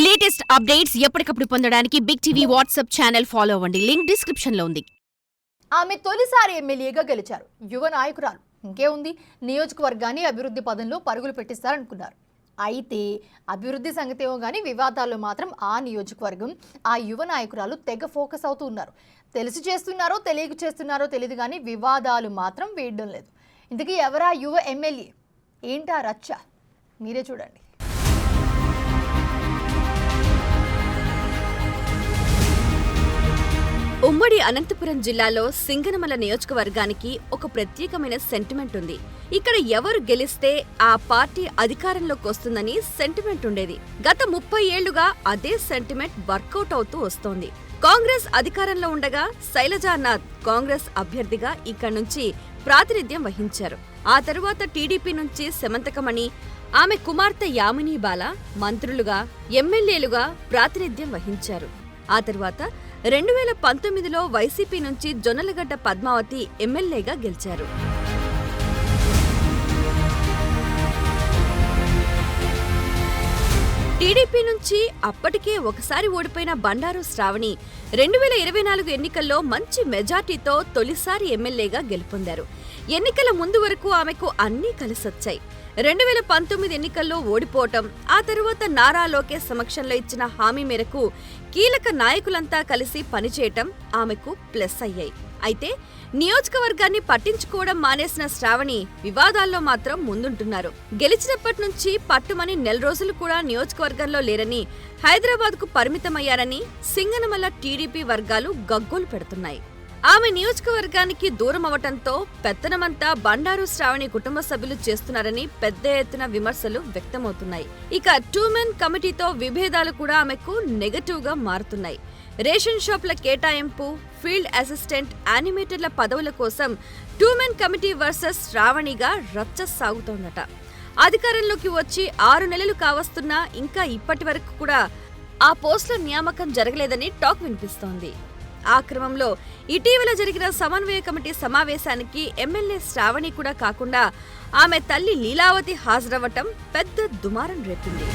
Latest updates ఎప్పటికప్పుడు పొందడానికి Big TV WhatsApp channel follow అవ్వండి. లింక్ డిస్క్రిప్షన్ లో ఉంది. ఆమె తొలిసారి ఎమ్మెల్యేగా గెలిచారు. యువ నాయకురాలు. ఇంకేముంది, నియోజకవర్గాన్ని అభివృద్ధి పదంలో పరుగులు పెట్టిస్తారనుకున్నారు. అయితే అభివృద్ధి సంగతేమో కానీ వివాదాల్లో మాత్రం ఆ నియోజకవర్గం, ఆ యువ నాయకురాలు తెగ ఫోకస్ అవుతూ ఉన్నారు. తెలిసి చేస్తున్నారో తెలియక చేస్తున్నారో తెలియదు కానీ వివాదాలు మాత్రం వేయడం లేదు. ఇంతకీ ఎవరా యువ ఎమ్మెల్యే, ఏంటా రచ్చ, మీరే చూడండి. ఉమ్మడి అనంతపురం జిల్లాలో సింగనమల నియోజకవర్గానికి ఒక ప్రత్యేకమైన సెంటిమెంట్ ఉంది. ఇక్కడ ఎవరు గెలిస్తే ఆ పార్టీ అధికారంలోకి వస్తుందని సెంటిమెంట్ ఉండేది. గత 30 ఏళ్లుగా అదే సెంటిమెంట్ వర్కౌట్ అవుతూ వస్తోంది. కాంగ్రెస్ అధికారంలో ఉండగా శైలజానాథ్ కాంగ్రెస్ అభ్యర్థిగా ఇక్కడి నుంచి ప్రాతినిధ్యం వహించారు. ఆ తరువాత టీడీపీ నుంచి సెమంతకమణి, ఆమె కుమార్తె యామినీ బాల మంత్రులుగా, ఎమ్మెల్యేలుగా ప్రాతినిధ్యం వహించారు. ఆ తరువాత 2019లో వైసీపీ నుంచి జొన్నలగడ్డ పద్మావతి ఎమ్మెల్యేగా గెలిచారు. టీడీపీ నుంచి అప్పటికే ఒకసారి ఓడిపోయిన బండారు శ్రావణి 2024 ఎన్నికల్లో మంచి మెజార్టీతో తొలిసారి ఎమ్మెల్యేగా గెలుపొందారు. ఎన్నికల ముందు వరకు ఆమెకు అన్నీ కలిసొచ్చాయి. 2019 ఎన్నికల్లో ఓడిపోవటం, ఆ తరువాత నారా లోకేష్ సమక్షంలో ఇచ్చిన హామీ మేరకు కీలక నాయకులంతా కలిసి పనిచేయటం ఆమెకు ప్లస్ అయ్యాయి. అయితే నియోజకవర్గాన్ని పట్టించుకోవడం మానేసిన శ్రావణి వివాదాల్లో మాత్రం ముందుంటున్నారు. గెలిచినప్పటి నుంచి పట్టుమని నెల రోజులు కూడా నియోజకవర్గంలో లేరని, హైదరాబాద్కు పరిమితమయ్యారని సింగనమల టీడీపీ వర్గాలు గగ్గోలు పెడుతున్నాయి. ఆమె నియోజకవర్గానికి దూరం అవటంతో పెత్తనమంతా బండారు శ్రావణి కుటుంబ సభ్యులు చేస్తున్నారని పెద్ద ఎత్తున విమర్శలు వ్యక్తమవుతున్నాయి. ఇక 2-మెన్ కమిటీతో విభేదాలు కూడా ఆమెకు నెగటివ్ గా మారుతున్నాయి. రేషన్ షాపుల కేటాయింపు, ఫీల్డ్ అసిస్టెంట్, యానిమేటర్ల పదవుల కోసం 2-మెన్ కమిటీ వర్సెస్ శ్రావణిగా రచ్చ సాగుతోందట. అధికారంలోకి వచ్చి 6 నెలలు కావస్తున్నా ఇంకా ఇప్పటి వరకు కూడా ఆ పోస్టుల నియామకం జరగలేదని టాక్ వినిపిస్తోంది. ఆ క్రమంలో ఇటీవల జరిగిన సమన్వయ కమిటీ సమావేశానికి ఎమ్మెల్యే శ్రావణి కూడా కాకుండా ఆమె తల్లి లీలావతి హాజరవ్వటం పెద్ద దుమారం రేపింది.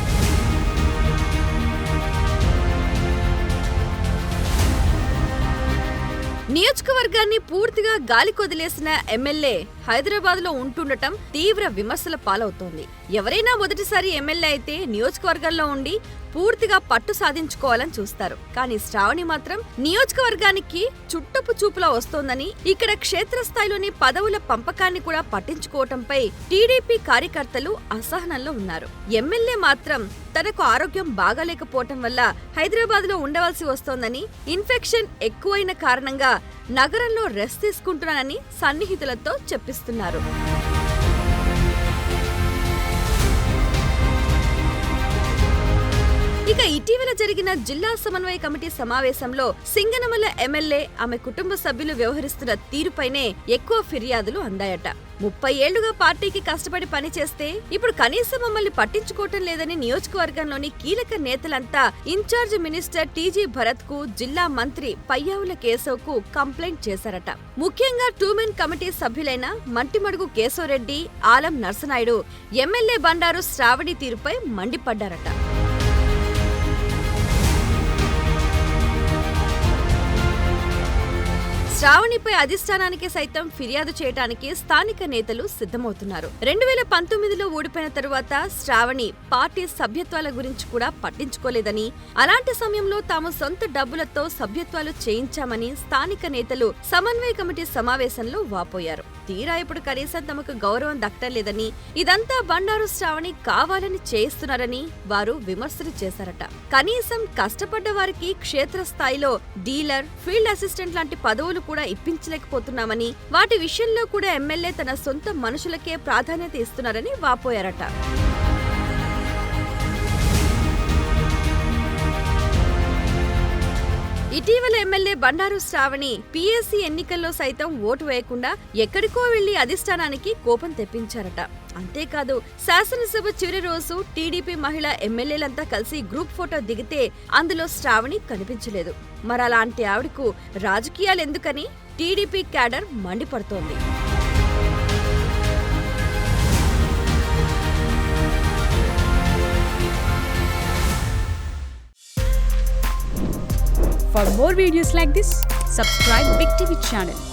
నియోజకవర్గాన్ని పూర్తిగా గాలికొదిలేసిన ఎమ్మెల్యే హైదరాబాద్లో ఉంటుండటం తీవ్ర విమర్శల పాలవుతోంది. ఎవరైనా మొదటిసారి ఎమ్మెల్యే అయితే నియోజకవర్గంలో ఉండి పూర్తిగా పట్టు సాధించుకోవాలని చూస్తారు. కానీ శ్రావణి మాత్రం నియోజకవర్గానికి చుట్టపు చూపులా వస్తోందని, ఇక్కడ క్షేత్రస్థాయిలోని పదవుల పంపకాన్ని కూడా పట్టించుకోవటంపై టీడీపీ కార్యకర్తలు అసహనంలో ఉన్నారు. ఎమ్మెల్యే మాత్రం తనకు ఆరోగ్యం బాగాలేకపోవటం వల్ల హైదరాబాద్లో ఉండవలసి వస్తోందని, ఇన్ఫెక్షన్ ఎక్కువైన కారణంగా నగరంలో రెస్ట్ తీసుకుంటున్నానని సన్నిహితులతో చెప్పిస్తున్నారు. ఇక ఇటీవల జరిగిన జిల్లా సమన్వయ కమిటీ సమావేశంలో సింగనమల ఎమ్మెల్యే, ఆమె కుటుంబ సభ్యులు వ్యవహరిస్తున్న తీరుపైనే ఎక్కువ ఫిర్యాదులు అందాయట. 30 ఏళ్లుగా పార్టీకి కష్టపడి పనిచేస్తే ఇప్పుడు కనీసం మమ్మల్ని పట్టించుకోవటం లేదని నియోజకవర్గంలోని కీలక నేతలంతా ఇన్ఛార్జ్ మినిస్టర్ టీజీ భరత్ కు, జిల్లా మంత్రి పయ్యావుల కేశవ్ కు కంప్లైంట్ చేశారట. ముఖ్యంగా 2-మెన్ కమిటీ సభ్యులైన మంటిమడుగు కేశవరెడ్డి, ఆలం నర్సనాయుడు ఎమ్మెల్యే బండారు శ్రావణి తీరుపై మండిపడ్డారట. శ్రావణిపై అధిష్టానానికి సైతం ఫిర్యాదు చేయడానికి స్థానిక నేతలు సిద్ధమవుతున్నారు. 2019లో ఓడిపోయిన తరువాత శ్రావణి పార్టీ సభ్యత్వాల గురించి కూడా పట్టించుకోలేదని, అలాంటి సమయంలో తాము సొంత డబ్బులతో సభ్యత్వాలు చేయించామని స్థానిక నేతలు సమన్వయ కమిటీ సమావేశంలో వాపోయారు. తీరా ఇప్పుడు కనీసం తమకు గౌరవం దక్కలేదని, ఇదంతా బండారు శ్రావణి కావాలని చేయిస్తున్నారని వారు విమర్శలు చేశారట. కనీసం కష్టపడ్డ వారికి క్షేత్రస్థాయిలో డీలర్, ఫీల్డ్ అసిస్టెంట్ లాంటి పదవులు కూడా ఇప్పించలేకపోతున్నామని, వాటి విషయంలో కూడా ఎమ్మెల్యే తన సొంత మనుషులకే ప్రాధాన్యత ఇస్తున్నారని వాపోయారట. ఇటీవల ఎమ్మెల్యే బండారు శ్రావణి పీఎస్సీ ఎన్నికల్లో సైతం ఓటు వేయకుండా ఎక్కడికో వెళ్లి అధిష్టానానికి కోపం తెప్పించారట. అంతేకాదు, శాసనసభ చివరి రోజు టీడీపీ మహిళా ఎమ్మెల్యేలంతా కలిసి గ్రూప్ ఫోటో దిగితే అందులో శ్రావణి కనిపించలేదు. మరలాంటి ఆవిడకు రాజకీయాలెందుకని టీడీపీ క్యాడర్ మండిపడుతోంది. For more videos like this, subscribe Big TV channel.